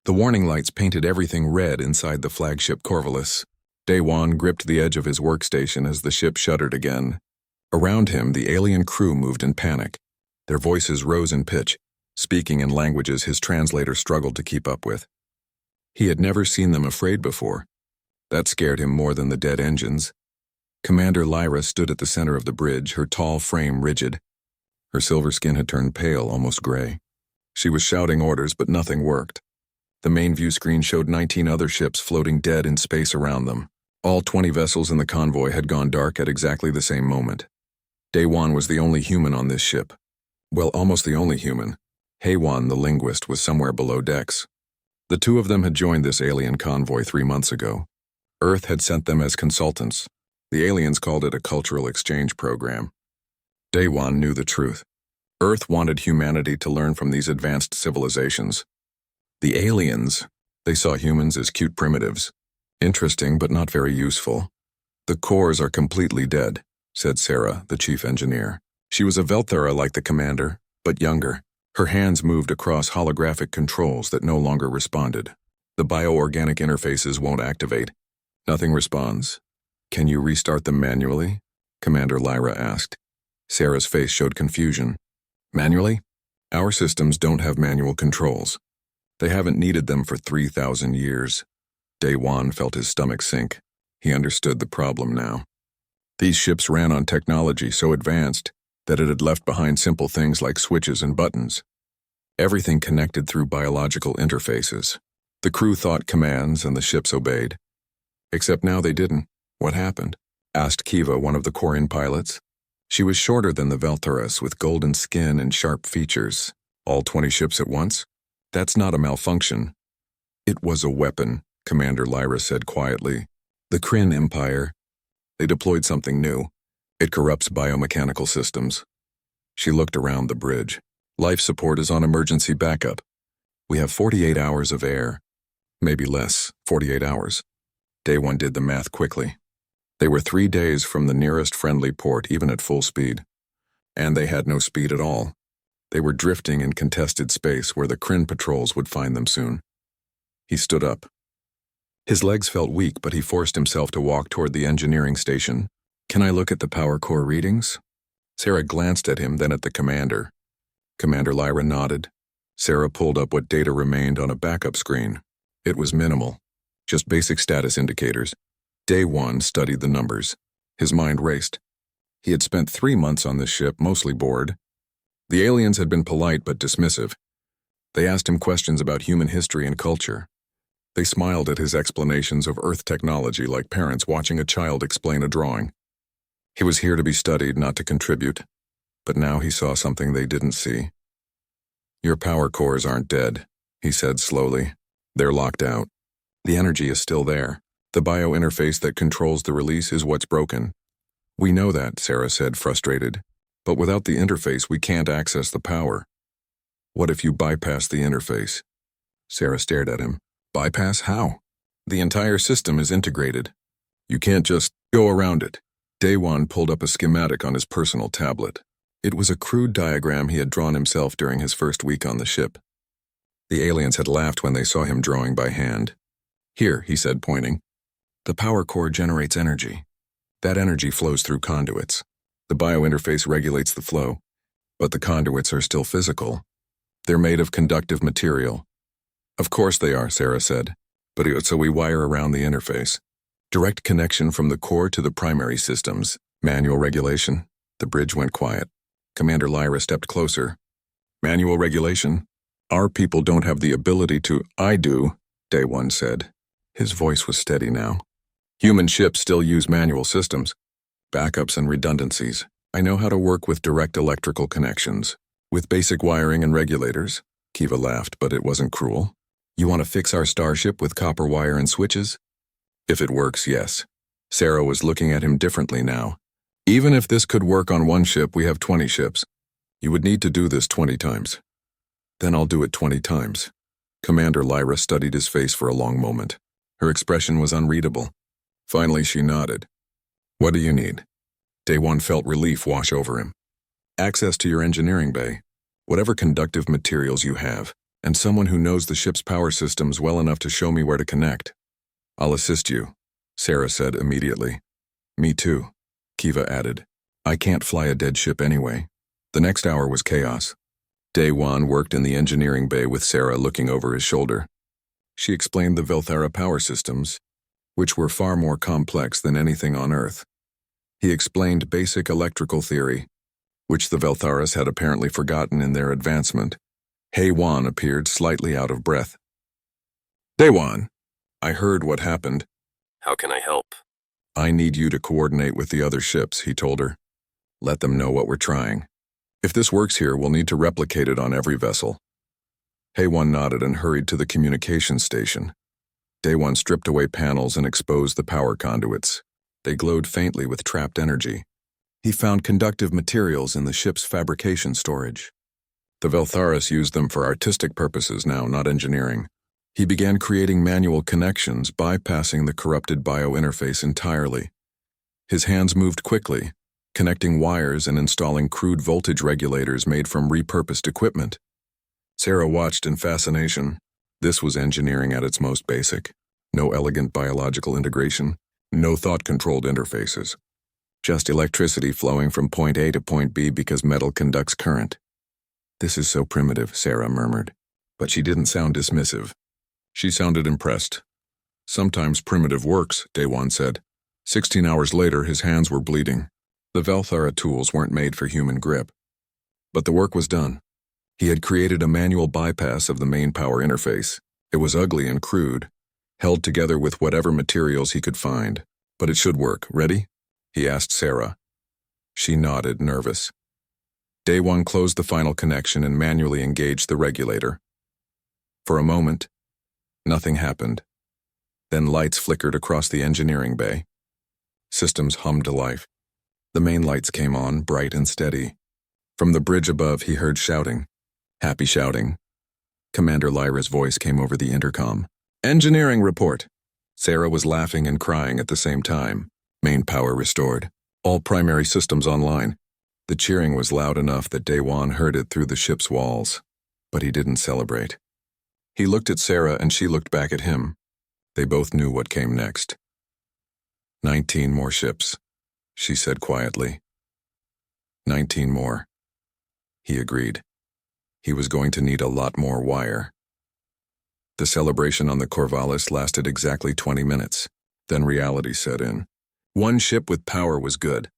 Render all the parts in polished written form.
The warning lights painted everything red inside the flagship Corvallis. Daewon gripped the edge of his workstation as the ship shuddered again. Around him, the alien crew moved in panic. Their voices rose in pitch, speaking in languages his translator struggled to keep up with. He had never seen them afraid before. That scared him more than the dead engines. Commander Lyra stood at the center of the bridge, her tall frame rigid. Her silver skin had turned pale, almost gray. She was shouting orders, but nothing worked. The main view screen showed 19 other ships floating dead in space around them. All 20 vessels in the convoy had gone dark at exactly the same moment. Daewon was the only human on this ship. Well, almost the only human. Haywan, the linguist, was somewhere below decks. The two of them had joined this alien convoy 3 months ago. Earth had sent them as consultants. The aliens called it a cultural exchange program. Daewon knew the truth. Earth wanted humanity to learn from these advanced civilizations. The aliens, they saw humans as cute primitives. Interesting, but not very useful. The cores are completely dead, said Sarah, the chief engineer. She was a Velthura like the commander, but younger. Her hands moved across holographic controls that no longer responded. The bioorganic interfaces won't activate. Nothing responds. Can you restart them manually? Commander Lyra asked. Sarah's face showed confusion. Manually? Our systems don't have manual controls. They haven't needed them for 3,000 years. Daewon felt his stomach sink. He understood the problem now. These ships ran on technology so advanced that it had left behind simple things like switches and buttons. Everything connected through biological interfaces. The crew thought commands and the ships obeyed. Except now they didn't. What happened? Asked Kiva, one of the Quarian pilots. She was shorter than the Velthuras, with golden skin and sharp features. All 20 ships at once? That's not a malfunction. It was a weapon, Commander Lyra said quietly. The Kryn Empire. They deployed something new. It corrupts biomechanical systems. She looked around the bridge. Life support is on emergency backup. We have 48 hours of air. Maybe less, 48 hours. Daewon did the math quickly. They were 3 days from the nearest friendly port, even at full speed. And they had no speed at all. They were drifting in contested space where the Kryn patrols would find them soon. He stood up. His legs felt weak, but he forced himself to walk toward the engineering station. Can I look at the power core readings? Sarah glanced at him, then at the commander. Commander Lyra nodded. Sarah pulled up what data remained on a backup screen. It was minimal. Just basic status indicators. Daewon studied the numbers. His mind raced. He had spent 3 months on this ship, mostly bored. The aliens had been polite but dismissive. They asked him questions about human history and culture. They smiled at his explanations of Earth technology like parents watching a child explain a drawing. He was here to be studied, not to contribute. But now he saw something they didn't see. Your power cores aren't dead, he said slowly. They're locked out. The energy is still there. The biointerface that controls the release is what's broken. We know that, Sarah said, frustrated. But without the interface, we can't access the power. What if you bypass the interface? Sarah stared at him. Bypass how? The entire system is integrated. You can't just go around it. Daewon pulled up a schematic on his personal tablet. It was a crude diagram he had drawn himself during his first week on the ship. The aliens had laughed when they saw him drawing by hand. Here, he said, pointing. The power core generates energy. That energy flows through conduits. The biointerface regulates the flow. But the conduits are still physical. They're made of conductive material. Of course they are, Sarah said. But so we wire around the interface. Direct connection from the core to the primary systems. Manual regulation. The bridge went quiet. Commander Lyra stepped closer. Manual regulation? Our people don't have the ability to. I do, Daewon said. His voice was steady now. Human ships still use manual systems. Backups and redundancies. I know how to work with direct electrical connections. With basic wiring and regulators. Kiva laughed, but it wasn't cruel. You want to fix our starship with copper wire and switches? If it works, yes. Sarah was looking at him differently now. Even if this could work on one ship, we have 20 ships. You would need to do this 20 times. Then I'll do it 20 times. Commander Lyra studied his face for a long moment. Her expression was unreadable. Finally, she nodded. What do you need? Daewon felt relief wash over him. Access to your engineering bay. Whatever conductive materials you have. and someone who knows the ship's power systems well enough to show me where to connect. I'll assist you, Sarah said immediately. Me too, Kiva added. I can't fly a dead ship anyway. The next hour was chaos. Day-Wan worked in the engineering bay with Sarah looking over his shoulder. She explained the Velthara power systems, which were far more complex than anything on Earth. He explained basic electrical theory, which the Veltharas had apparently forgotten in their advancement. Day-Wan appeared slightly out of breath. Day-Wan, I heard what happened. How can I help? I need you to coordinate with the other ships, he told her. Let them know what we're trying. If this works here, we'll need to replicate it on every vessel. Day-Wan nodded and hurried to the communications station. Day-Wan stripped away panels and exposed the power conduits. They glowed faintly with trapped energy. He found conductive materials in the ship's fabrication storage. The Veltharas used them for artistic purposes now, not engineering. He began creating manual connections, bypassing the corrupted biointerface entirely. His hands moved quickly, connecting wires and installing crude voltage regulators made from repurposed equipment. Sarah watched in fascination. This was engineering at its most basic. No elegant biological integration, no thought-controlled interfaces. Just electricity flowing from point A to point B because metal conducts current. This is so primitive, Sarah murmured. But she didn't sound dismissive. She sounded impressed. Sometimes primitive works, Day-Wan said. 16 hours later, his hands were bleeding. The Velthara tools weren't made for human grip. But the work was done. He had created a manual bypass of the main power interface. It was ugly and crude, held together with whatever materials he could find. But it should work. Ready? He asked Sarah. She nodded, nervous. Day-Wan closed the final connection and manually engaged the regulator. For a moment, nothing happened. Then lights flickered across the engineering bay. Systems hummed to life. The main lights came on, bright and steady. From the bridge above, he heard shouting. Happy shouting. Commander Lyra's voice came over the intercom. Engineering report. Sarah was laughing and crying at the same time. Main power restored. All primary systems online. The cheering was loud enough that Day-Wan heard it through the ship's walls. But he didn't celebrate. He looked at Sarah and she looked back at him. They both knew what came next. 19 more ships, she said quietly. 19 more. He agreed. He was going to need a lot more wire. The celebration on the Corvallis lasted exactly 20 minutes. Then reality set in. One ship with power was good.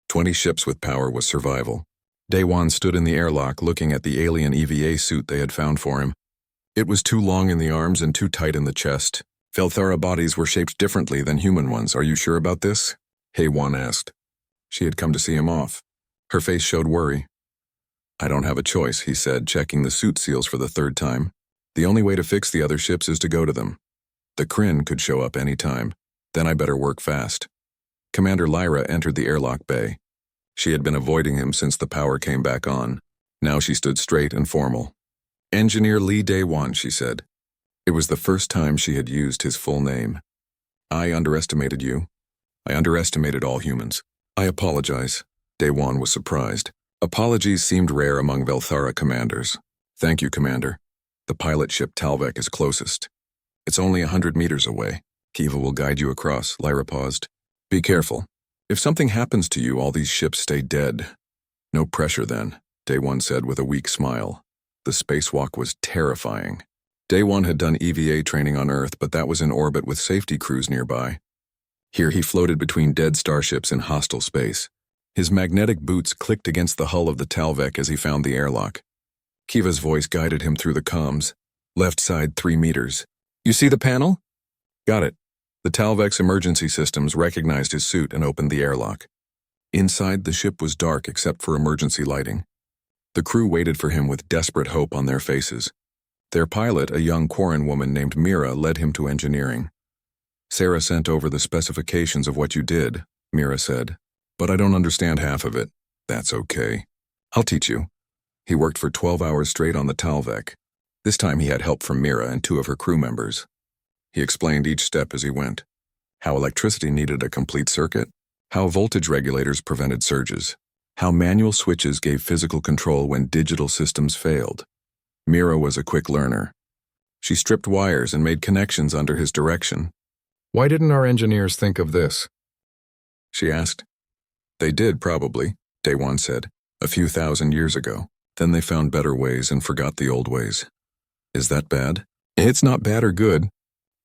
20 ships with power was survival. Day-Wan stood in the airlock looking at the alien EVA suit they had found for him. It was too long in the arms and too tight in the chest. Velthara bodies were shaped differently than human ones. Are you sure about this? Day-Wan asked. She had come to see him off. Her face showed worry. I don't have a choice, he said, checking the suit seals for the third time. The only way to fix the other ships is to go to them. The Kryn could show up any time. Then I better work fast. Commander Lyra entered the airlock bay. She had been avoiding him since the power came back on. Now she stood straight and formal. Engineer Lee Day-Wan, she said. It was the first time she had used his full name. I underestimated you. I underestimated all humans. I apologize. Day-Wan was surprised. Apologies seemed rare among Velthara commanders. Thank you, Commander. The pilot ship Talvek is closest. It's only 100 meters away. Kiva will guide you across, Lyra paused. Be careful. If something happens to you, all these ships stay dead. No pressure then, Day-Wan said with a weak smile. The spacewalk was terrifying. Day-Wan had done EVA training on Earth, but that was in orbit with safety crews nearby. Here he floated between dead starships in hostile space. His magnetic boots clicked against the hull of the Talvek as he found the airlock. Kiva's voice guided him through the comms. Left side 3 meters. You see the panel? Got it. The Talvek's emergency systems recognized his suit and opened the airlock. Inside, the ship was dark except for emergency lighting. The crew waited for him with desperate hope on their faces. Their pilot, a young Quarren woman named Mira, led him to engineering. Sarah sent over the specifications of what you did, Mira said. But I don't understand half of it. That's okay. I'll teach you. He worked for 12 hours straight on the Talvek. This time he had help from Mira and 2 of her crew members. He explained each step as he went. How electricity needed a complete circuit. How voltage regulators prevented surges. How manual switches gave physical control when digital systems failed. Mira was a quick learner. She stripped wires and made connections under his direction. "Why didn't our engineers think of this?" she asked. "They did, probably," Day-One said, "a few thousand years ago. Then they found better ways and forgot the old ways." "Is that bad?" "It's not bad or good.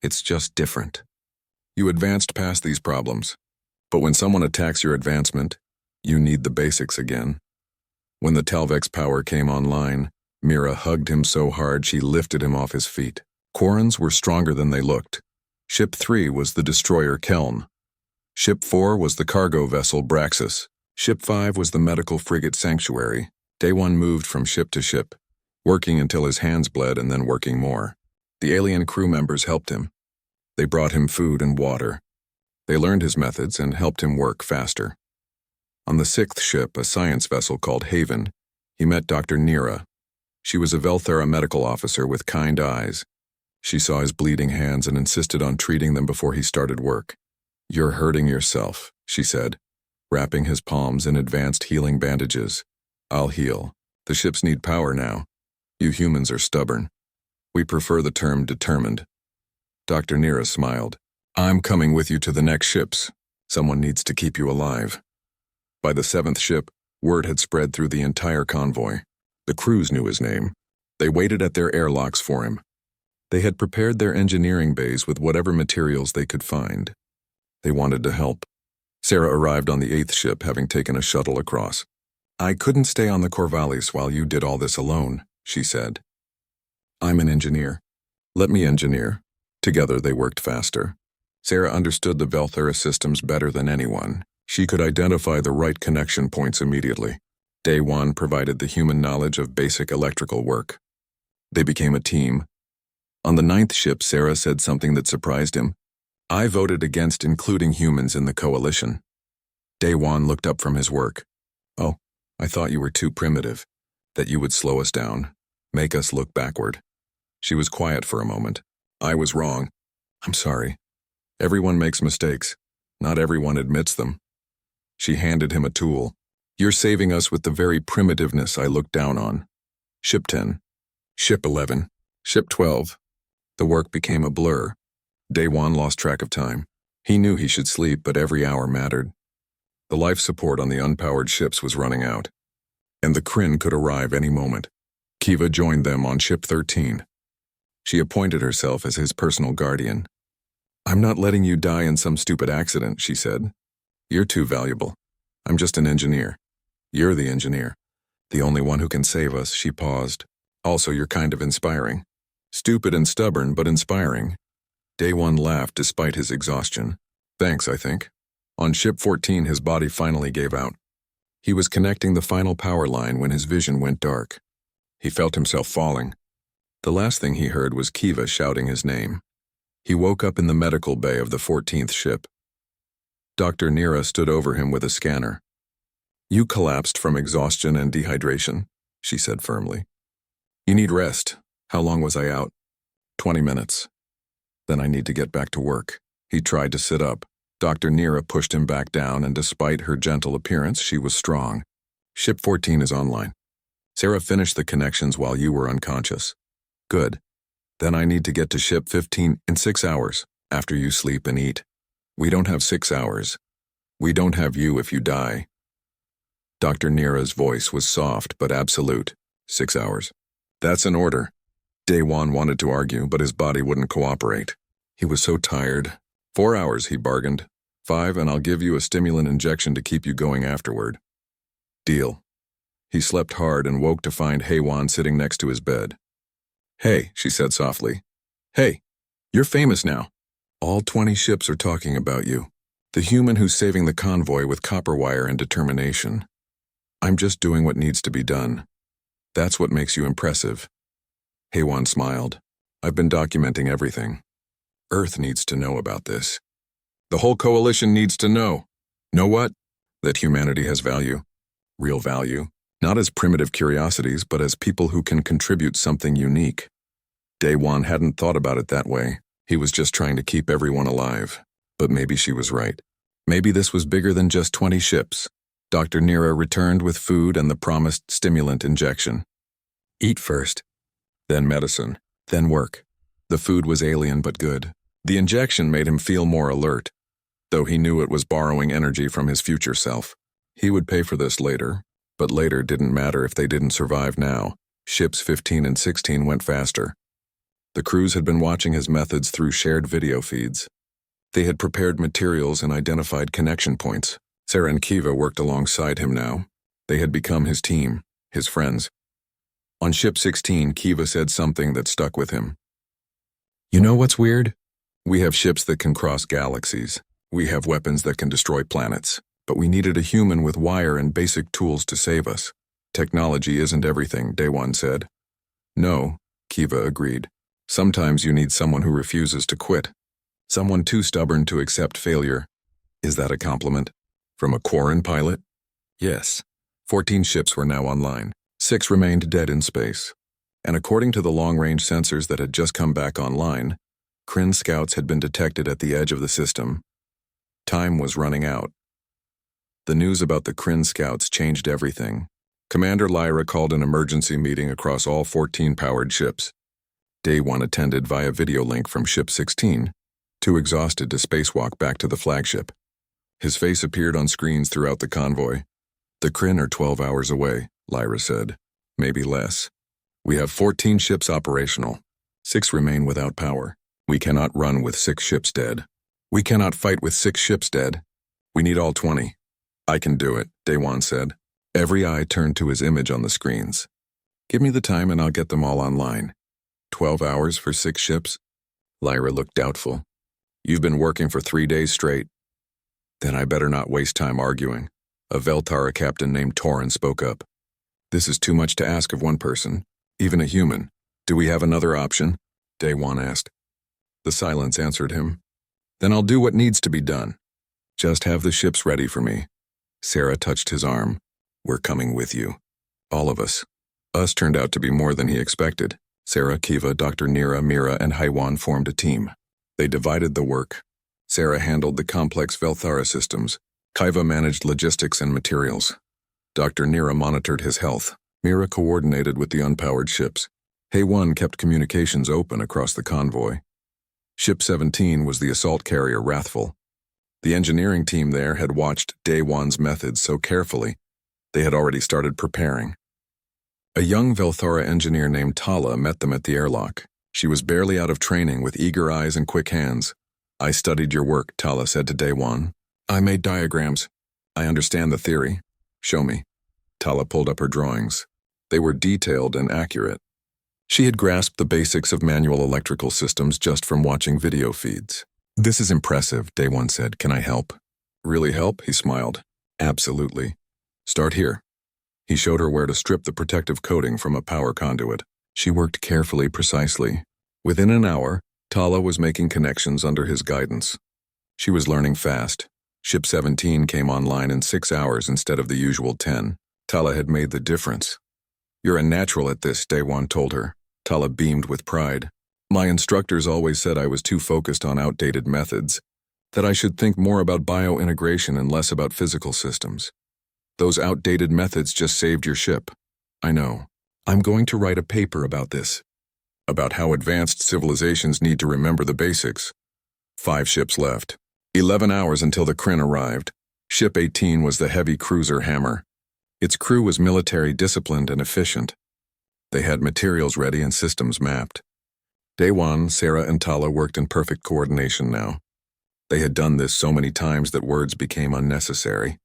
It's just different. You advanced past these problems. But when someone attacks your advancement, you need the basics again." When the Talvex power came online, Mira hugged him so hard she lifted him off his feet. Quarrens were stronger than they looked. Ship 3 was the destroyer Keln. Ship 4 was the cargo vessel Braxis. Ship 5 was the medical frigate Sanctuary. Day-One moved from ship to ship, working until his hands bled and then working more. The alien crew members helped him. They brought him food and water. They learned his methods and helped him work faster. On the 6th ship, a science vessel called Haven, he met Dr. Nira. She was a Velthera medical officer with kind eyes. She saw his bleeding hands and insisted on treating them before he started work. "You're hurting yourself," she said, wrapping his palms in advanced healing bandages. "I'll heal. The ships need power now. You humans are stubborn. We prefer the term determined." Dr. Nira smiled. "I'm coming with you to the next ships. Someone needs to keep you alive." By the 7th ship, word had spread through the entire convoy. The crews knew his name. They waited at their airlocks for him. They had prepared their engineering bays with whatever materials they could find. They wanted to help. Sarah arrived on the 8th ship, having taken a shuttle across. "I couldn't stay on the Corvallis while you did all this alone," she said. "I'm an engineer. Let me engineer." Together they worked faster. Sarah understood the Velthera systems better than anyone. She could identify the right connection points immediately. Day-One provided the human knowledge of basic electrical work. They became a team. On the 9th ship, Sarah said something that surprised him. "I voted against including humans in the coalition." Day-One looked up from his work. "Oh, I thought you were too primitive, that you would slow us down, make us look backward." She was quiet for a moment. "I was wrong. I'm sorry. Everyone makes mistakes. Not everyone admits them." She handed him a tool. "You're saving us with the very primitiveness I look down on." Ship 10. Ship 11. Ship 12. The work became a blur. Day-One lost track of time. He knew he should sleep, but every hour mattered. The life support on the unpowered ships was running out, and the Kryn could arrive any moment. Kiva joined them on Ship 13. She appointed herself as his personal guardian. "I'm not letting you die in some stupid accident," she said. "You're too valuable. I'm just an engineer. You're the engineer. The only one who can save us." She paused. "Also, you're kind of inspiring. Stupid and stubborn, but inspiring." Day-One laughed despite his exhaustion. "Thanks, I think." On Ship 14, his body finally gave out. He was connecting the final power line when his vision went dark. He felt himself falling. The last thing he heard was Kiva shouting his name. He woke up in the medical bay of the 14th ship. Dr. Nira stood over him with a scanner. "You collapsed from exhaustion and dehydration," she said firmly. "You need rest. How long was I out?" 20 minutes. "Then I need to get back to work." He tried to sit up. Dr. Nira pushed him back down, and despite her gentle appearance, she was strong. "Ship 14 is online. Sarah finished the connections while you were unconscious." "Good. Then I need to get to Ship 15 in 6 hours, after you sleep and eat." "We don't have 6 hours. We don't have you if you die." Dr. Nira's voice was soft but absolute. 6 hours. "That's an order." Day-One wanted to argue, but his body wouldn't cooperate. He was so tired. 4 hours, he bargained. 5, and I'll give you a stimulant injection to keep you going afterward." "Deal." He slept hard and woke to find Haywan sitting next to his bed. "Hey," she said softly. "Hey, you're famous now. All 20 ships are talking about you. The human who's saving the convoy with copper wire and determination. I'm just doing what needs to be done. That's what makes you impressive." Haywan smiled. "I've been documenting everything. Earth needs to know about this. The whole coalition needs to know." "Know what?" "That humanity has value. Real value. Not as primitive curiosities, but as people who can contribute something unique." Day-One hadn't thought about it that way. He was just trying to keep everyone alive. But maybe she was right. Maybe this was bigger than just 20 ships. Dr. Nira returned with food and the promised stimulant injection. "Eat first. then medicine, then work. The food was alien but good. The injection made him feel more alert, though he knew it was borrowing energy from his future self. He would pay for this later, but later didn't matter if they didn't survive now. Ships 15 and 16 went faster. The crews had been watching his methods through shared video feeds. They had prepared materials and identified connection points. Sarah and Kiva worked alongside him now. They had become his team, his friends. On Ship 16, Kiva said something that stuck with him. "You know what's weird? We have ships that can cross galaxies. We have weapons that can destroy planets. But we needed a human with wire and basic tools to save us. Technology isn't everything," Daewon said. "No," Kiva agreed. "Sometimes you need someone who refuses to quit. Someone too stubborn to accept failure." "Is that a compliment? From a Quarren pilot?" "Yes." 14 ships were now online. 6 remained dead in space. And according to the long-range sensors that had just come back online, Kryn scouts had been detected at the edge of the system. Time was running out. The news about the Kryn scouts changed everything. Commander Lyra called an emergency meeting across all 14 powered ships. Daewon attended via video link from Ship 16, too exhausted to spacewalk back to the flagship. His face appeared on screens throughout the convoy. "The Kryn are 12 hours away," Lyra said. "Maybe less. We have 14 ships operational. 6 remain without power. We cannot run with 6 ships dead. We cannot fight with 6 ships dead. We need all 20. "I can do it," Daewon said. Every eye turned to his image on the screens. "Give me the time and I'll get them all online." 12 hours for 6 ships? Lyra looked doubtful. "You've been working for 3 days straight." "Then I better not waste time arguing." A Veltara captain named Torin spoke up. "This is too much to ask of one person, even a human. Do we have another option?" Daewon asked. The silence answered him. "Then I'll do what needs to be done. Just have the ships ready for me." Sarah touched his arm. "We're coming with you. All of us." Us turned out to be more than he expected. Sarah, Kiva, Dr. Nira, Mira, and Haiwan formed a team. They divided the work. Sarah handled the complex Velthara systems. Kiva managed logistics and materials. Dr. Nira monitored his health. Mira coordinated with the unpowered ships. Haiwan kept communications open across the convoy. Ship 17 was the assault carrier Wrathful. The engineering team there had watched Daewon's methods so carefully, they had already started preparing. A young Velthara engineer named Tala met them at the airlock. She was barely out of training with eager eyes and quick hands. "I studied your work," Tala said to Daewon. "I made diagrams. I understand the theory. Show me." Tala pulled up her drawings. They were detailed and accurate. She had grasped the basics of manual electrical systems just from watching video feeds. "This is impressive," Daewon said. "Can I help?" "Really help?" he smiled. "Absolutely. Start here." He showed her where to strip the protective coating from a power conduit. She worked carefully, precisely. Within an hour, Tala was making connections under his guidance. She was learning fast. Ship 17 came online in 6 hours instead of the usual 10. Tala had made the difference. "You're a natural at this," Daewon told her. Tala beamed with pride. "My instructors always said I was too focused on outdated methods, that I should think more about biointegration and less about physical systems. Those outdated methods just saved your ship." "I know. I'm going to write a paper about this. About how advanced civilizations need to remember the basics." 5 ships left. 11 hours until the Kryn arrived. Ship 18 was the heavy cruiser Hammer. Its crew was military disciplined and efficient. They had materials ready and systems mapped. Daewon, Sarah, and Tala worked in perfect coordination now. They had done this so many times that words became unnecessary.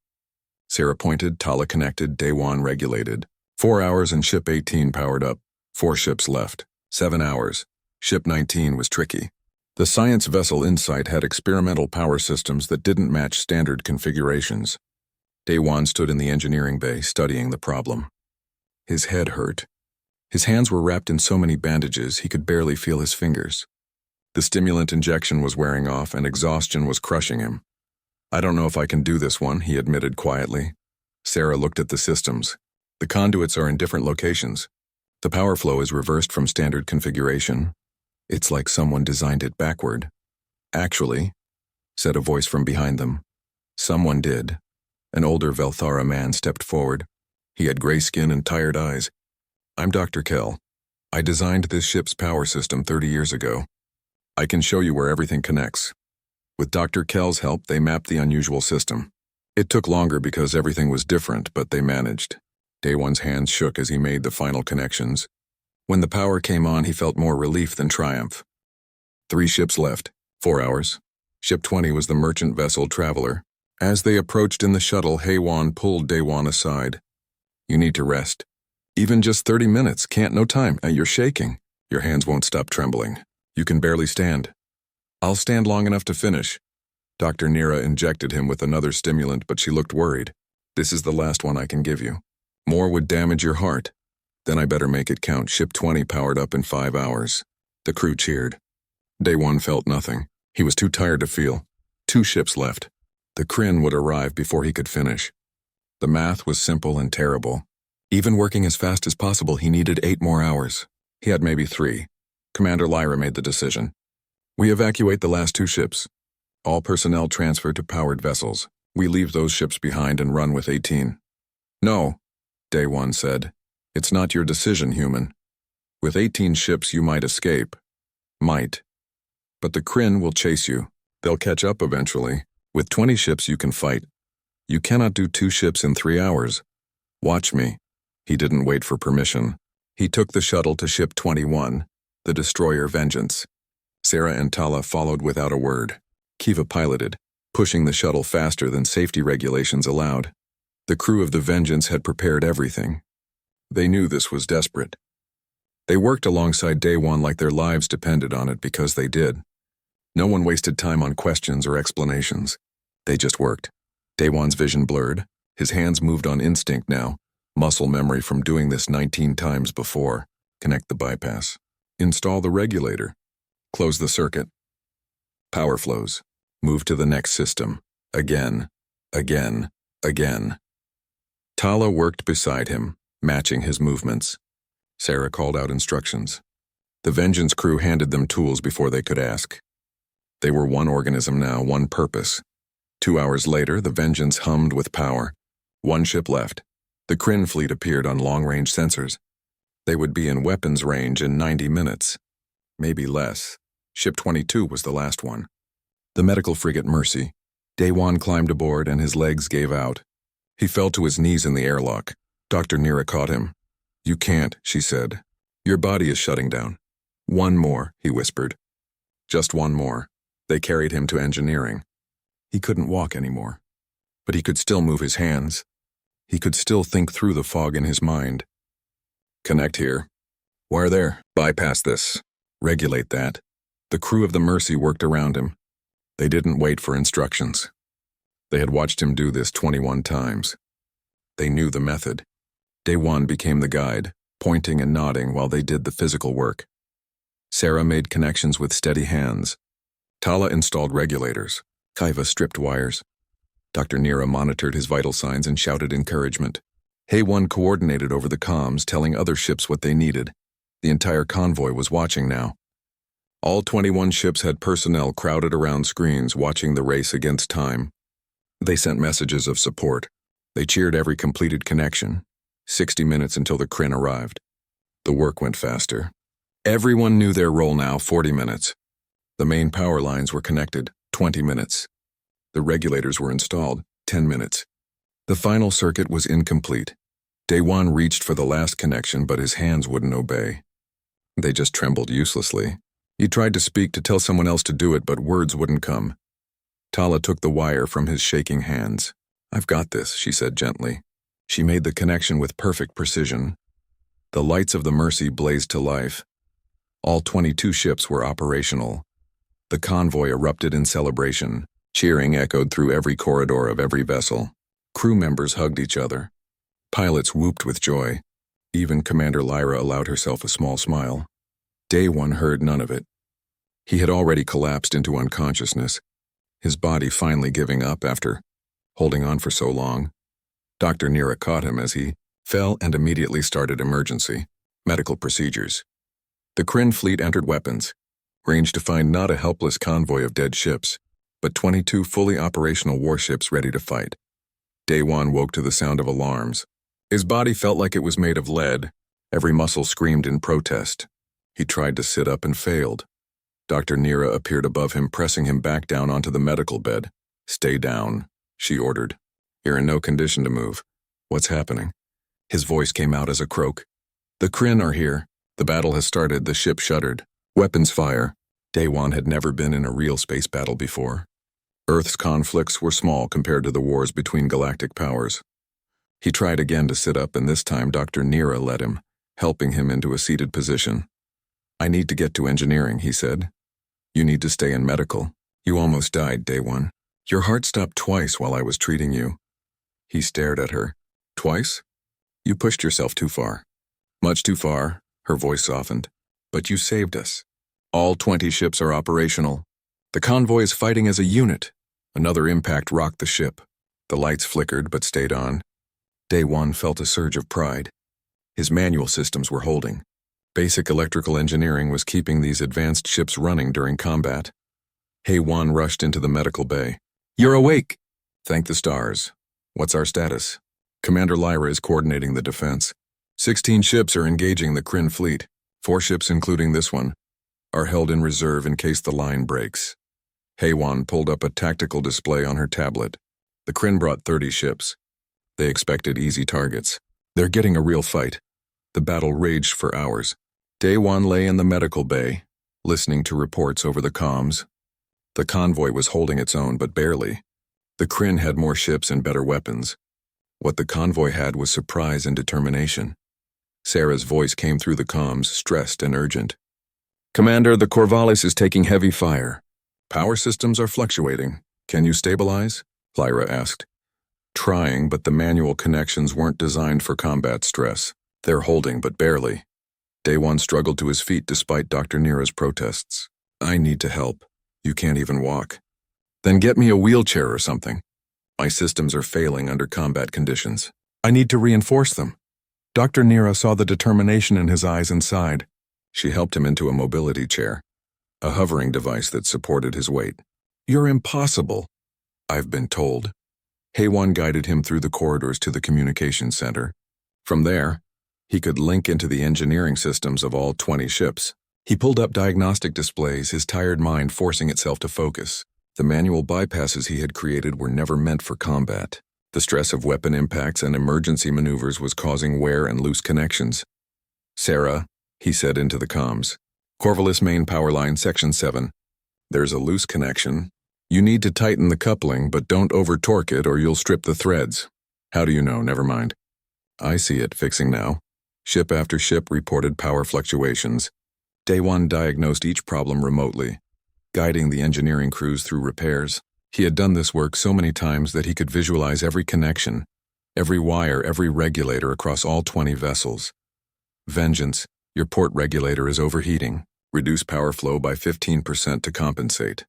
Sarah pointed, Tala connected, Daewon regulated. 4 hours and Ship 18 powered up. 4 ships left. 7 hours. Ship 19 was tricky. The science vessel Insight had experimental power systems that didn't match standard configurations. Daewon stood in the engineering bay, studying the problem. His head hurt. His hands were wrapped in so many bandages he could barely feel his fingers. The stimulant injection was wearing off and exhaustion was crushing him. "I don't know if I can do this one," he admitted quietly. Sarah looked at the systems. "The conduits are in different locations. The power flow is reversed from standard configuration. It's like someone designed it backward." "Actually," said a voice from behind them. "Someone did." An older Velthara man stepped forward. He had gray skin and tired eyes. "I'm Dr. Kell. I designed this ship's power system 30 years ago. I can show you where everything connects. With Dr. Kell's help, they mapped the unusual system. It took longer because everything was different, but they managed. Day One's hands shook as he made the final connections. When the power came on, he felt more relief than triumph. 3 ships left, 4 hours. Ship 20 was the merchant vessel Traveler. As they approached in the shuttle, Haywan pulled Day One aside. You need to rest. Even just 30 minutes, no time. You're shaking. Your hands won't stop trembling. You can barely stand. I'll stand long enough to finish. Dr. Nira injected him with another stimulant, but she looked worried. This is the last one I can give you. More would damage your heart. Then I better make it count. Ship 20 powered up in 5 hours. The crew cheered. Day One felt nothing. He was too tired to feel. 2 ships left. The Kryn would arrive before he could finish. The math was simple and terrible. Even working as fast as possible, he needed 8 more hours. He had maybe 3. Commander Lyra made the decision. We evacuate the last 2 ships. All personnel transfer to powered vessels. We leave those ships behind and run with 18. No, Day One said. It's not your decision, human. With 18 ships, you might escape. Might. But the Kryn will chase you. They'll catch up eventually. With 20 ships, you can fight. You cannot do 2 ships in 3 hours. Watch me. He didn't wait for permission. He took the shuttle to Ship 21, the destroyer Vengeance. Sarah and Tala followed without a word. Kiva piloted, pushing the shuttle faster than safety regulations allowed. The crew of the Vengeance had prepared everything. They knew this was desperate. They worked alongside Day One like their lives depended on it because they did. No one wasted time on questions or explanations. They just worked. Day One's vision blurred. His hands moved on instinct now, muscle memory from doing this 19 times before. Connect the bypass. Install the regulator. Close the circuit. Power flows. Move to the next system. Again. Again. Again. Tala worked beside him, matching his movements. Sarah called out instructions. The Vengeance crew handed them tools before they could ask. They were one organism now, one purpose. 2 hours later, the Vengeance hummed with power. 1 ship left. The Kryn fleet appeared on long-range sensors. They would be in weapons range in 90 minutes. Maybe less. Ship 22 was the last one. The medical frigate Mercy. Day One climbed aboard and his legs gave out. He fell to his knees in the airlock. Dr. Nira caught him. You can't, she said. Your body is shutting down. 1 more, he whispered. Just 1 more. They carried him to engineering. He couldn't walk anymore. But he could still move his hands. He could still think through the fog in his mind. Connect here. Wire there. Bypass this. Regulate that. The crew of the Mercy worked around him. They didn't wait for instructions. They had watched him do this 21 times. They knew the method. Day One became the guide, pointing and nodding while they did the physical work. Sarah made connections with steady hands. Tala installed regulators. Kiva stripped wires. Dr. Nira monitored his vital signs and shouted encouragement. Haywan coordinated over the comms, telling other ships what they needed. The entire convoy was watching now. All 21 ships had personnel crowded around screens watching the race against time. They sent messages of support. They cheered every completed connection. 60 minutes until the Kryn arrived. The work went faster. Everyone knew their role now, 40 minutes. The main power lines were connected, 20 minutes. The regulators were installed, 10 minutes. The final circuit was incomplete. Day One reached for the last connection, but his hands wouldn't obey. They just trembled uselessly. He tried to speak to tell someone else to do it, but words wouldn't come. Tala took the wire from his shaking hands. I've got this, she said gently. She made the connection with perfect precision. The lights of the Mercy blazed to life. All 22 ships were operational. The convoy erupted in celebration. Cheering echoed through every corridor of every vessel. Crew members hugged each other. Pilots whooped with joy. Even Commander Lyra allowed herself a small smile. Day One heard none of it. He had already collapsed into unconsciousness, his body finally giving up after holding on for so long. Dr. Nira caught him as he fell and immediately started emergency medical procedures. The Kryn fleet entered weapons, ranged to find not a helpless convoy of dead ships, but 22 fully operational warships ready to fight. Day One woke to the sound of alarms. His body felt like it was made of lead. Every muscle screamed in protest. He tried to sit up and failed. Dr. Nira appeared above him, pressing him back down onto the medical bed. "Stay down," she ordered. "You're in no condition to move. What's happening?" His voice came out as a croak. "The Kryn are here. The battle has started." The ship shuddered. Weapons fire. Day One had never been in a real space battle before. Earth's conflicts were small compared to the wars between galactic powers. He tried again to sit up, and this time Dr. Nira led him, helping him into a seated position. "I need to get to engineering," he said. "You need to stay in medical. You almost died, Day One. Your heart stopped twice while I was treating you." He stared at her. "Twice? You pushed yourself too far." "Much too far," her voice softened. "But you saved us. All 20 ships are operational. The convoy is fighting as a unit." Another impact rocked the ship. The lights flickered but stayed on. Day One felt a surge of pride. His manual systems were holding. Basic electrical engineering was keeping these advanced ships running during combat. Day One rushed into the medical bay. "You're awake!" "Thank the stars. What's our status?" "Commander Lyra is coordinating the defense. 16 ships are engaging the Kryn fleet. 4 ships, including this one, are held in reserve in case the line breaks." Haywan pulled up a tactical display on her tablet. The Kryn brought 30 ships. They expected easy targets. They're getting a real fight. The battle raged for hours. Day One lay in the medical bay, listening to reports over the comms. The convoy was holding its own, but barely. The Kryn had more ships and better weapons. What the convoy had was surprise and determination. Sarah's voice came through the comms, stressed and urgent. "Commander, the Corvallis is taking heavy fire. Power systems are fluctuating. Can you stabilize?" Lyra asked. "Trying, but the manual connections weren't designed for combat stress. They're holding, but barely." Day One struggled to his feet despite Dr. Nira's protests. "I need to help. You can't even walk." "Then get me a wheelchair or something. My systems are failing under combat conditions. I need to reinforce them." Dr. Nira saw the determination in his eyes and sighed. She helped him into a mobility chair, a hovering device that supported his weight. "You're impossible, I've been told." Haywan guided him through the corridors to the communications center. From there, he could link into the engineering systems of all 20 ships. He pulled up diagnostic displays, his tired mind forcing itself to focus. The manual bypasses he had created were never meant for combat. The stress of weapon impacts and emergency maneuvers was causing wear and loose connections. "Sarah," he said into the comms. "Corvallis main power line, section 7. There's a loose connection. You need to tighten the coupling, but don't over-torque it or you'll strip the threads." "How do you know? Never mind." "I see it, fixing now." Ship after ship reported power fluctuations. Day One diagnosed each problem remotely, guiding the engineering crews through repairs. He had done this work so many times that he could visualize every connection, every wire, every regulator across all 20 vessels. "Vengeance, your port regulator is overheating. Reduce power flow by 15% to compensate."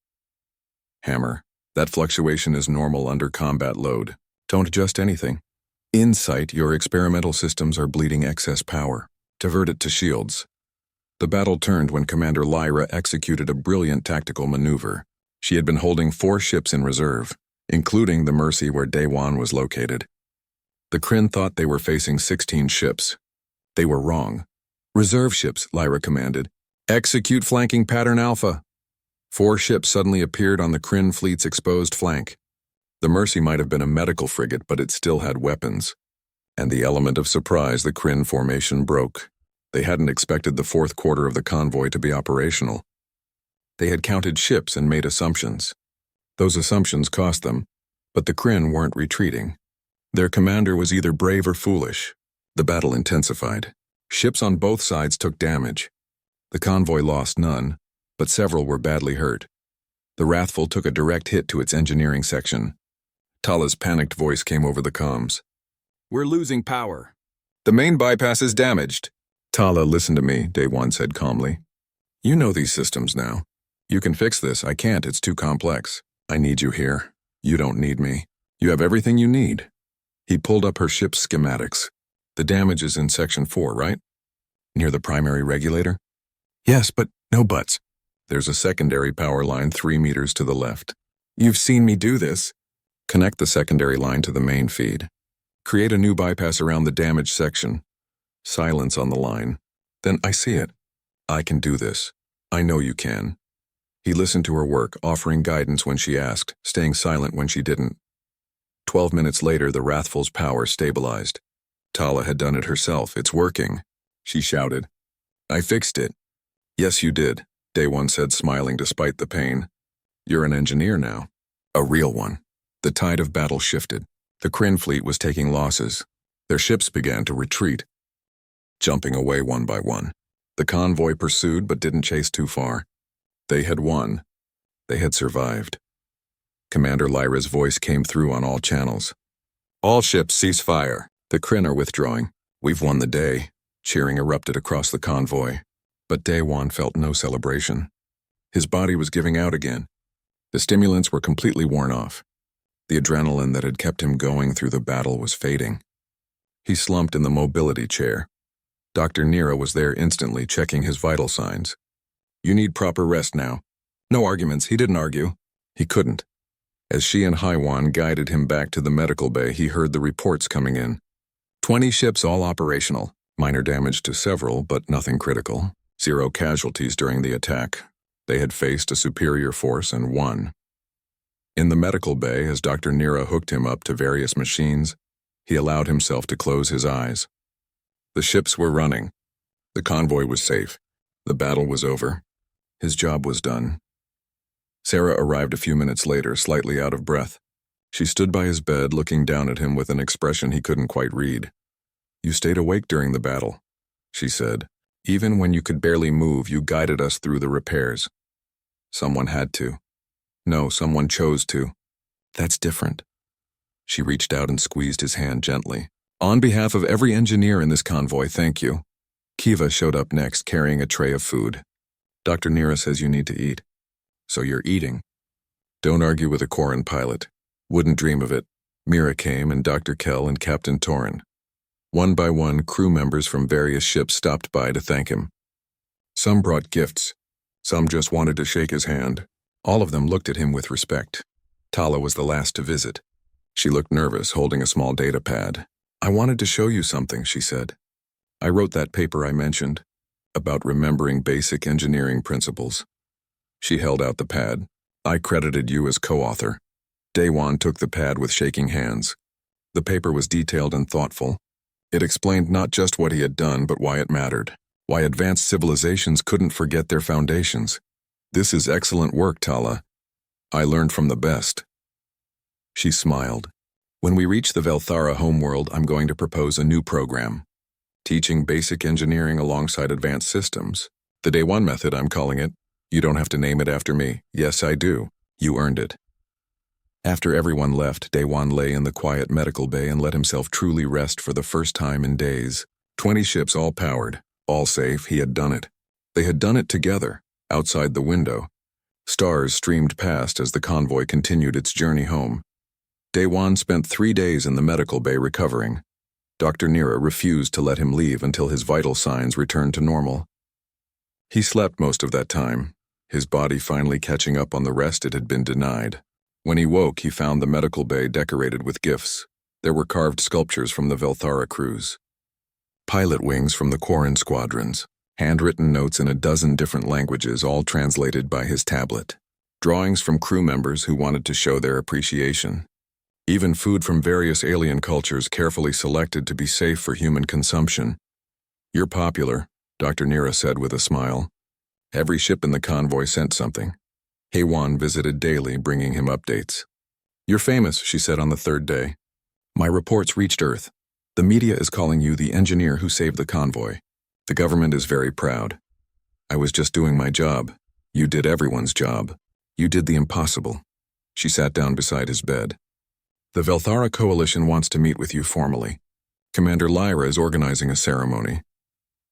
"Hammer, that fluctuation is normal under combat load. Don't adjust anything." "Insight, your experimental systems are bleeding excess power. Divert it to shields." The battle turned when Commander Lyra executed a brilliant tactical maneuver. She had been holding 4 ships in reserve, including the Mercy where Day One was located. The Kryn thought they were facing 16 ships. They were wrong. "Reserve ships," Lyra commanded. "Execute flanking pattern Alpha." 4 ships suddenly appeared on the Kryn fleet's exposed flank. The Mercy might have been a medical frigate, but it still had weapons. And the element of surprise, the Kryn formation broke. They hadn't expected the 4th quarter of the convoy to be operational. They had counted ships and made assumptions. Those assumptions cost them, but the Kryn weren't retreating. Their commander was either brave or foolish. The battle intensified. Ships on both sides took damage. The convoy lost none, but several were badly hurt. The Wrathful took a direct hit to its engineering section. Tala's panicked voice came over the comms. "We're losing power. The main bypass is damaged." "Tala, listen to me," Day One said calmly. "You know these systems now. You can fix this. I can't. It's too complex. I need you here. You don't need me. You have everything you need." He pulled up her ship's schematics. "The damage is in section 4, right? Near the primary regulator?" "Yes, but no buts." "There's a secondary power line 3 meters to the left." "You've seen me do this." "Connect the secondary line to the main feed. Create a new bypass around the damaged section. Silence on the line. Then I see it. I can do this. I know you can. He listened to her work, offering guidance when she asked, staying silent when she didn't. 12 minutes later, the Wrathful's power stabilized. Tala had done it herself. It's working, she shouted. I fixed it. Yes, you did, Day One said, smiling despite the pain. You're an engineer now. A real one. The tide of battle shifted. The Kryn fleet was taking losses. Their ships began to retreat, jumping away one by one. The convoy pursued but didn't chase too far. They had won. They had survived. Commander Lyra's voice came through on all channels. All ships cease fire. The Kryn are withdrawing. We've won the day. Cheering erupted across the convoy. But Day One felt no celebration. His body was giving out again. The stimulants were completely worn off. The adrenaline that had kept him going through the battle was fading. He slumped in the mobility chair. Dr. Nira was there instantly, checking his vital signs. You need proper rest now. No arguments, he didn't argue. He couldn't. As she and Haiwan guided him back to the medical bay, he heard the reports coming in. 20 ships all operational. Minor damage to several, but nothing critical. 0 casualties during the attack. They had faced a superior force and won. In the medical bay, as Dr. Nira hooked him up to various machines, he allowed himself to close his eyes. The ships were running. The convoy was safe. The battle was over. His job was done. Sarah arrived a few minutes later, slightly out of breath. She stood by his bed, looking down at him with an expression he couldn't quite read. You stayed awake during the battle, she said. Even when you could barely move, you guided us through the repairs. Someone had to. No, someone chose to. That's different. She reached out and squeezed his hand gently. On behalf of every engineer in this convoy, thank you. Kiva showed up next, carrying a tray of food. Dr. Nira says you need to eat. So you're eating. Don't argue with a Corran pilot. Wouldn't dream of it. Mira came, and Dr. Kell and Captain Torin. One by one, crew members from various ships stopped by to thank him. Some brought gifts. Some just wanted to shake his hand. All of them looked at him with respect. Tala was the last to visit. She looked nervous, holding a small data pad. I wanted to show you something, she said. I wrote that paper I mentioned, about remembering basic engineering principles. She held out the pad. I credited you as co-author. Day One took the pad with shaking hands. The paper was detailed and thoughtful. It explained not just what he had done, but why it mattered. Why advanced civilizations couldn't forget their foundations. This is excellent work, Tala. I learned from the best. She smiled. When we reach the Velthara homeworld, I'm going to propose a new program. Teaching basic engineering alongside advanced systems. The Day One method, I'm calling it. You don't have to name it after me. Yes, I do. You earned it. After everyone left, Day One lay in the quiet medical bay and let himself truly rest for the first time in days. 20 ships all powered, all safe. He had done it. They had done it together, outside the window. Stars streamed past as the convoy continued its journey home. Day One spent 3 days in the medical bay recovering. Dr. Nira refused to let him leave until his vital signs returned to normal. He slept most of that time, his body finally catching up on the rest it had been denied. When he woke, he found the medical bay decorated with gifts. There were carved sculptures from the Velthara crews, pilot wings from the Corran squadrons, handwritten notes in a dozen different languages, all translated by his tablet, drawings from crew members who wanted to show their appreciation. Even food from various alien cultures carefully selected to be safe for human consumption. You're popular, Dr. Nira said with a smile. Every ship in the convoy sent something. Haiwan visited daily, bringing him updates. You're famous, she said on the 3rd day. My reports reached Earth. The media is calling you the engineer who saved the convoy. The government is very proud. I was just doing my job. You did everyone's job. You did the impossible. She sat down beside his bed. The Velthara Coalition wants to meet with you formally. Commander Lyra is organizing a ceremony.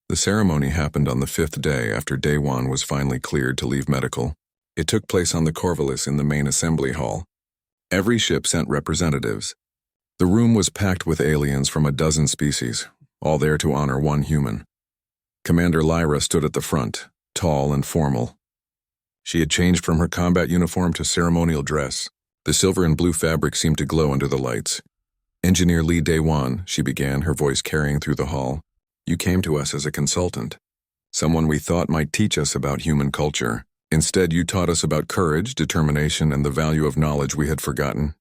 The ceremony happened on the 5th day after Day One was finally cleared to leave medical. It took place on the Corvallis in the main assembly hall. Every ship sent representatives. The room was packed with aliens from a dozen species, all there to honor one human. Commander Lyra stood at the front, tall and formal. She had changed from her combat uniform to ceremonial dress. The silver and blue fabric seemed to glow under the lights. Engineer Lee Day One, she began, her voice carrying through the hall. You came to us as a consultant, someone we thought might teach us about human culture. Instead, you taught us about courage, determination, and the value of knowledge we had forgotten.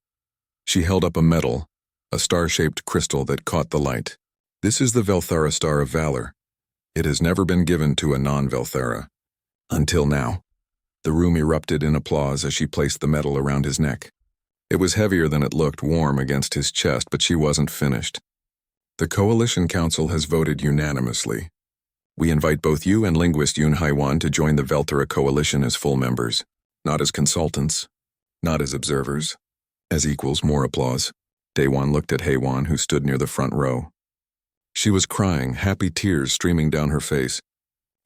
She held up a medal, a star-shaped crystal that caught the light. This is the Velthara Star of Valor. It has never been given to a non-Velthara. Until now. The room erupted in applause as she placed the medal around his neck. It was heavier than it looked, warm against his chest, but she wasn't finished. The Coalition Council has voted unanimously. We invite both you and linguist Yun Haiwan to join the Velthara Coalition as full members, not as consultants, not as observers, as equals. More applause. Daewon looked at Haiwan, who stood near the front row. She was crying, happy tears streaming down her face.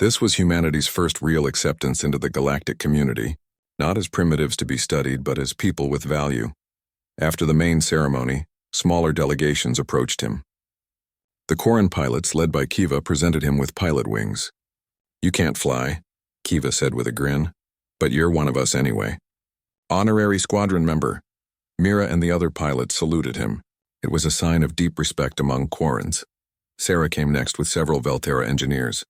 This was humanity's first real acceptance into the galactic community, not as primitives to be studied, but as people with value. After the main ceremony, smaller delegations approached him. The Quarren pilots, led by Kiva, presented him with pilot wings. You can't fly, Kiva said with a grin, but you're one of us anyway. Honorary squadron member. Mira and the other pilots saluted him. It was a sign of deep respect among Quarrens. Sarah came next with several Velthara engineers.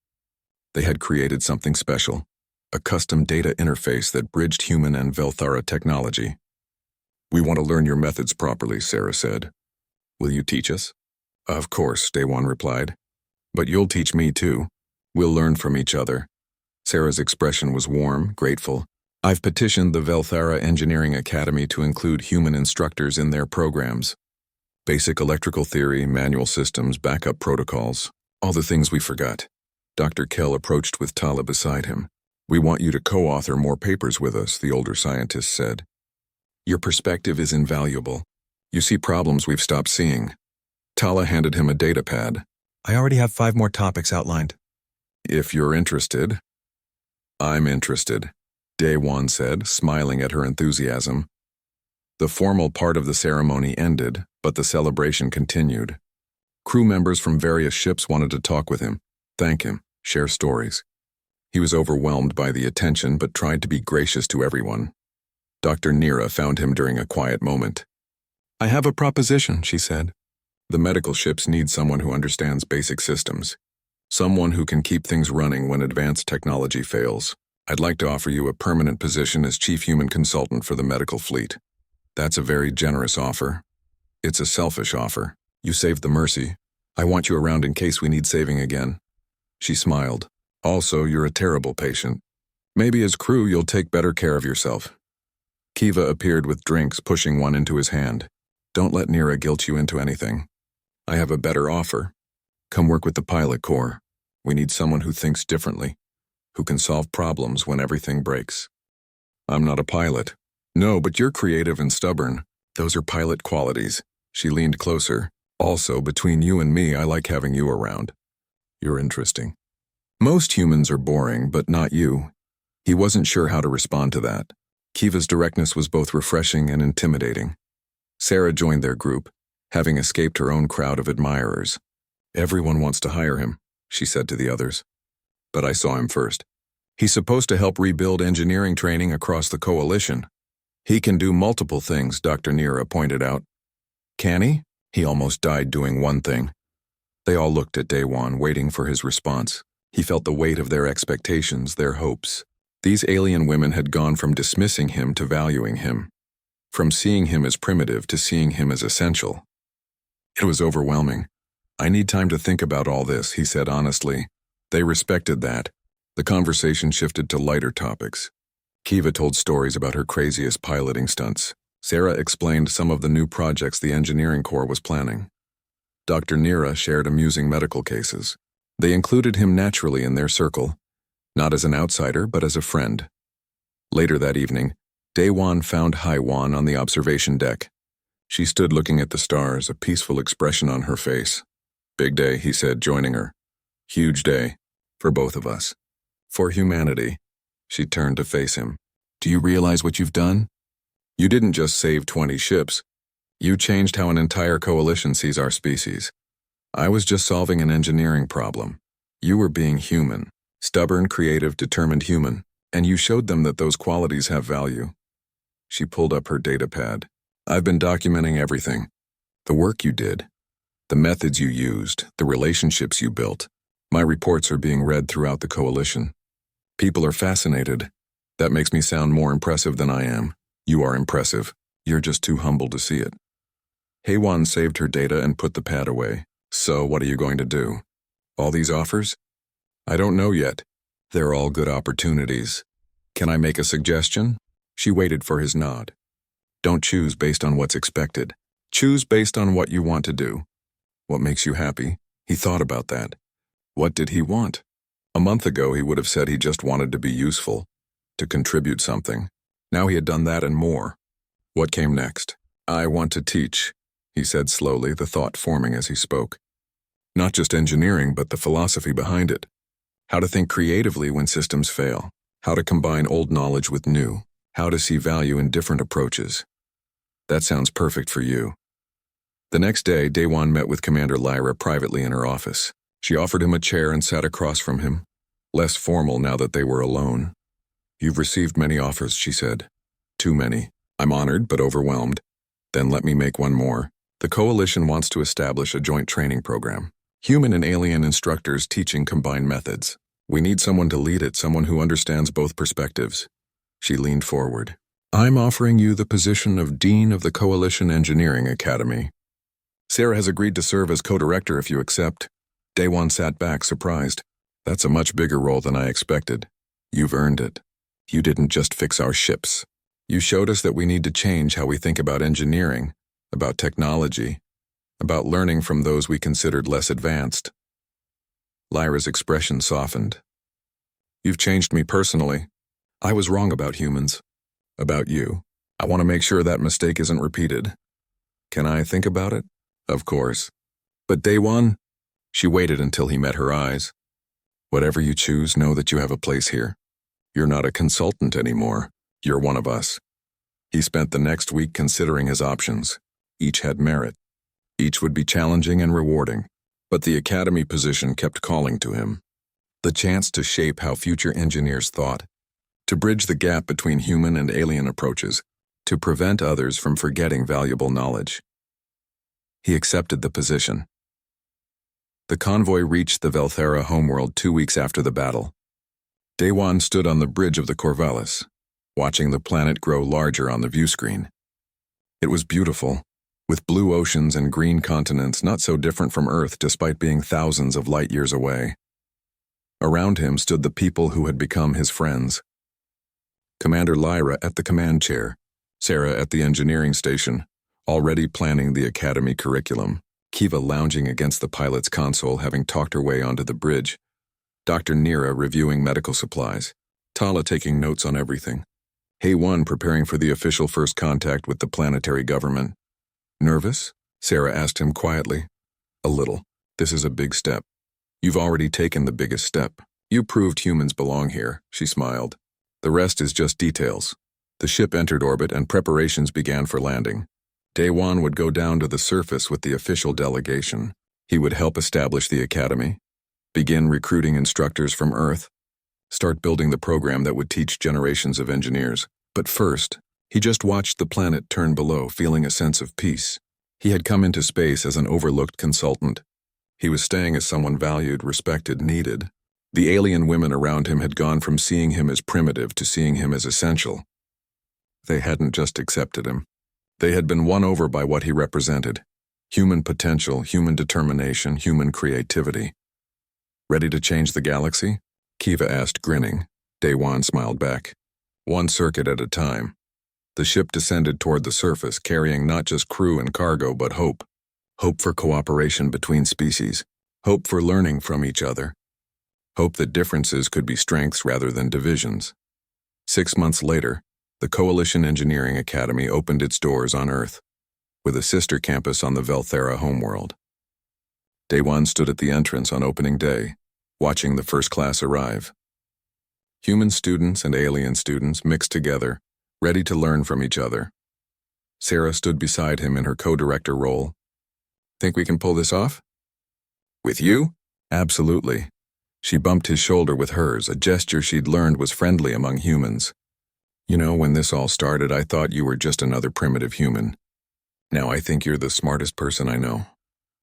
They had created something special, a custom data interface that bridged human and Velthara technology. We want to learn your methods properly, Sarah said. Will you teach us? Of course, Daewon replied. But you'll teach me too. We'll learn from each other. Sarah's expression was warm, grateful. I've petitioned the Velthara Engineering Academy to include human instructors in their programs. Basic electrical theory, manual systems, backup protocols, all the things we forgot. Dr. Kell approached with Tala beside him. We want you to co-author more papers with us, the older scientist said. Your perspective is invaluable. You see problems we've stopped seeing. Tala handed him a data pad. I already have 5 more topics outlined. If you're interested. I'm interested, Daewon said, smiling at her enthusiasm. The formal part of the ceremony ended, but the celebration continued. Crew members from various ships wanted to talk with him, thank him, share stories. He was overwhelmed by the attention but tried to be gracious to everyone. Dr. Nira found him during a quiet moment. I have a proposition, she said. The medical ships need someone who understands basic systems. Someone who can keep things running when advanced technology fails. I'd like to offer you a permanent position as Chief Human Consultant for the medical fleet. That's a very generous offer. It's a selfish offer. You saved the Mercy. I want you around in case we need saving again. She smiled. Also, you're a terrible patient. Maybe as crew you'll take better care of yourself. Kiva appeared with drinks, pushing one into his hand. Don't let Nira guilt you into anything. I have a better offer. Come work with the pilot corps. We need someone who thinks differently, who can solve problems when everything breaks. I'm not a pilot. No, but you're creative and stubborn. Those are pilot qualities. She leaned closer. Also, between you and me, I like having you around. You're interesting. Most humans are boring, but not you. He wasn't sure how to respond to that. Kiva's directness was both refreshing and intimidating. Sarah joined their group, having escaped her own crowd of admirers. Everyone wants to hire him, she said to the others. But I saw him first. He's supposed to help rebuild engineering training across the coalition. He can do multiple things, Dr. Nira pointed out. Can he? He almost died doing one thing. They all looked at Daewon, waiting for his response. He felt the weight of their expectations, their hopes. These alien women had gone from dismissing him to valuing him, from seeing him as primitive to seeing him as essential. It was overwhelming. I need time to think about all this, he said honestly. They respected that. The conversation shifted to lighter topics. Kiva told stories about her craziest piloting stunts. Sarah explained some of the new projects the engineering corps was planning. Dr. Nira shared amusing medical cases. They included him naturally in their circle, not as an outsider, but as a friend. Later that evening, Daewon found Haiwan on the observation deck. She stood looking at the stars, a peaceful expression on her face. Big day, he said, joining her. Huge day. For both of us. For humanity. She turned to face him. Do you realize what you've done? You didn't just save 20 ships. You changed how an entire coalition sees our species. I was just solving an engineering problem. You were being human. Stubborn, creative, determined human. And you showed them that those qualities have value. She pulled up her data pad. I've been documenting everything. The work you did. The methods you used. The relationships you built. My reports are being read throughout the coalition. People are fascinated. That makes me sound more impressive than I am. You are impressive. You're just too humble to see it. HFY saved her data and put the pad away. So what are you going to do? All these offers? I don't know yet. They're all good opportunities. Can I make a suggestion? She waited for his nod. Don't choose based on what's expected. Choose based on what you want to do. What makes you happy? He thought about that. What did he want? A month ago, he would have said he just wanted to be useful, to contribute something. Now he had done that and more. What came next? I want to teach, he said slowly, the thought forming as he spoke. Not just engineering, but the philosophy behind it. How to think creatively when systems fail. How to combine old knowledge with new. How to see value in different approaches. That sounds perfect for you. The next day, Daewon met with Commander Lyra privately in her office. She offered him a chair and sat across from him, less formal now that they were alone. You've received many offers, she said. Too many. I'm honored, but overwhelmed. Then let me make one more. The Coalition wants to establish a joint training program. Human and alien instructors teaching combined methods. We need someone to lead it, someone who understands both perspectives. She leaned forward. I'm offering you the position of Dean of the Coalition Engineering Academy. Sarah has agreed to serve as co-director if you accept. Daewon sat back, surprised. That's a much bigger role than I expected. You've earned it. You didn't just fix our ships. You showed us that we need to change how we think about engineering, about technology, about learning from those we considered less advanced. Lyra's expression softened. You've changed me personally. I was wrong about humans. About you. I want to make sure that mistake isn't repeated. Can I think about it? Of course. But Daewon? She waited until he met her eyes. Whatever you choose, know that you have a place here. You're not a consultant anymore. You're one of us. He spent the next week considering his options. Each had merit. Each would be challenging and rewarding. But the academy position kept calling to him. The chance to shape how future engineers thought, to bridge the gap between human and alien approaches, to prevent others from forgetting valuable knowledge. He accepted the position. The convoy reached the Velthera homeworld 2 weeks after the battle. Daewon stood on the bridge of the Corvallis, watching the planet grow larger on the view screen. It was beautiful, with blue oceans and green continents not so different from Earth despite being thousands of light years away. Around him stood the people who had become his friends. Commander Lyra at the command chair, Sarah at the engineering station, already planning the academy curriculum, Kiva lounging against the pilot's console having talked her way onto the bridge, Dr. Nira reviewing medical supplies, Tala taking notes on everything, HFY preparing for the official first contact with the planetary government. Nervous? Sarah asked him quietly. A little. This is a big step. You've already taken the biggest step. You proved humans belong here, she smiled. The rest is just details. The ship entered orbit and preparations began for landing. Daewon would go down to the surface with the official delegation. He would help establish the academy, begin recruiting instructors from Earth, start building the program that would teach generations of engineers. But first, he just watched the planet turn below, feeling a sense of peace. He had come into space as an overlooked consultant. He was staying as someone valued, respected, needed. The alien women around him had gone from seeing him as primitive to seeing him as essential. They hadn't just accepted him. They had been won over by what he represented. Human potential, human determination, human creativity. Ready to change the galaxy? Kiva asked, grinning. Daewon smiled back. One circuit at a time. The ship descended toward the surface, carrying not just crew and cargo, but hope. Hope for cooperation between species. Hope for learning from each other. Hope that differences could be strengths rather than divisions. 6 months later, the Coalition Engineering Academy opened its doors on Earth, with a sister campus on the Velthera homeworld. Daewon stood at the entrance on opening day, watching the first class arrive. Human students and alien students mixed together, ready to learn from each other. Sarah stood beside him in her co-director role. Think we can pull this off? With you? Absolutely. She bumped his shoulder with hers, a gesture she'd learned was friendly among humans. You know, when this all started, I thought you were just another primitive human. Now I think you're the smartest person I know.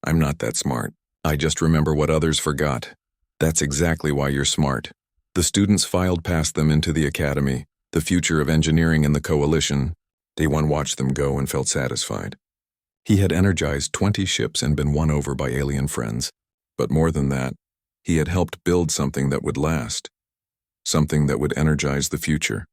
I'm not that smart. I just remember what others forgot. That's exactly why you're smart. The students filed past them into the academy, the future of engineering in the coalition. Day one watched them go and felt satisfied. He had energized 20 ships and been won over by alien friends. But more than that, he had helped build something that would last. Something that would energize the future.